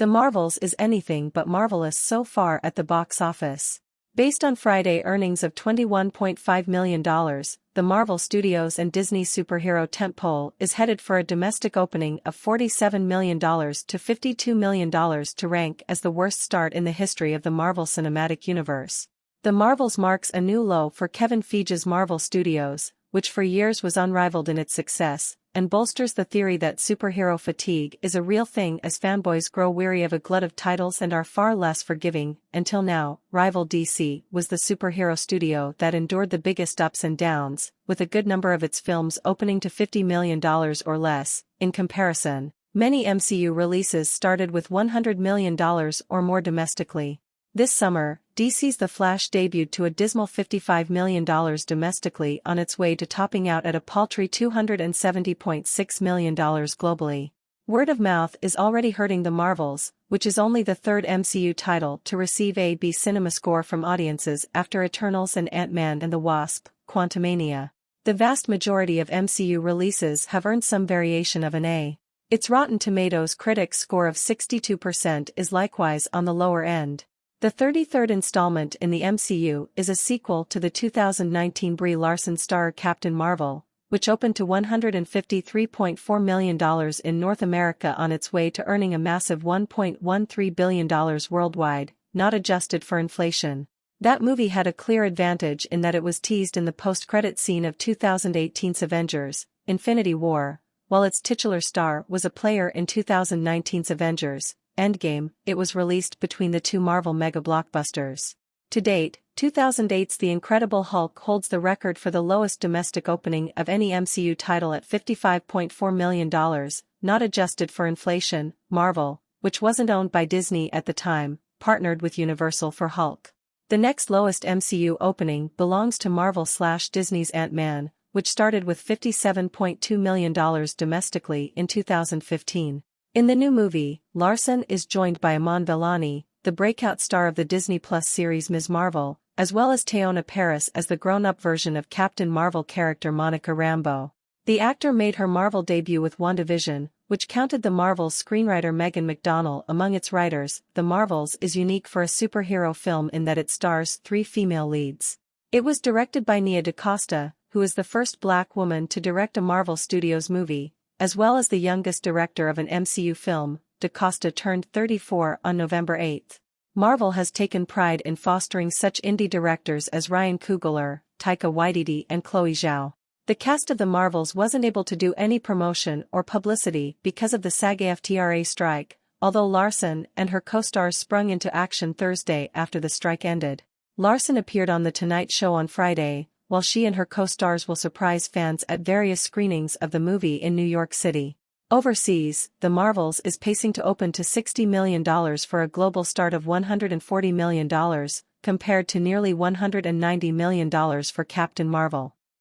The Marvels is anything but marvelous so far at the box office. Based on Friday earnings of $21.5 million, the Marvel Studios and Disney superhero tentpole is headed for a domestic opening of $47 million to $52 million to rank as the worst start in the history of the Marvel Cinematic Universe. The Marvels marks a new low for Kevin Feige's Marvel Studios, which for years was unrivaled in its success, and bolsters the theory that superhero fatigue is a real thing as fanboys grow weary of a glut of titles and are far less forgiving. Until now, rival DC was the superhero studio that endured the biggest ups and downs, with a good number of its films opening to $50 million or less. In comparison, many MCU releases started with $100 million or more domestically. This summer, DC's The Flash debuted to a dismal $55 million domestically on its way to topping out at a paltry $270.6 million globally. Word of mouth is already hurting The Marvels, which is only the third MCU title to receive a B cinema score from audiences after Eternals and Ant-Man and the Wasp: Quantumania. The vast majority of MCU releases have earned some variation of an A. Its Rotten Tomatoes critics score of 62% is likewise on the lower end. The 33rd installment in the MCU is a sequel to the 2019 Brie Larson star Captain Marvel, which opened to $153.4 million in North America on its way to earning a massive $1.13 billion worldwide, not adjusted for inflation. That movie had a clear advantage in that it was teased in the post-credit scene of 2018's Avengers: Infinity War, while its titular star was a player in 2019's Avengers: Endgame. It was released between the two Marvel mega-blockbusters. To date, 2008's The Incredible Hulk holds the record for the lowest domestic opening of any MCU title at $55.4 million, not adjusted for inflation. Marvel, which wasn't owned by Disney at the time, partnered with Universal for Hulk. The next lowest MCU opening belongs to Marvel/Disney's Ant-Man, which started with $57.2 million domestically in 2015. In the new movie, Larson is joined by Iman Vellani, the breakout star of the Disney Plus series Ms. Marvel, as well as Teyonah Parris as the grown-up version of Captain Marvel character Monica Rambeau. The actor made her Marvel debut with WandaVision, which counted the Marvels screenwriter Megan McDonnell among its writers. The Marvels is unique for a superhero film in that it stars 3 female leads. It was directed by Nia DaCosta, who is the first Black woman to direct a Marvel Studios movie, as well as the youngest director of an MCU film. DaCosta turned 34 on November 8. Marvel has taken pride in fostering such indie directors as Ryan Coogler, Taika Waititi and Chloe Zhao. The cast of The Marvels wasn't able to do any promotion or publicity because of the SAG-AFTRA strike, although Larson and her co-stars sprung into action Thursday after the strike ended. Larson appeared on The Tonight Show on Friday, while she and her co-stars will surprise fans at various screenings of the movie in New York City. Overseas, The Marvels is pacing to open to $60 million for a global start of $140 million, compared to nearly $190 million for Captain Marvel.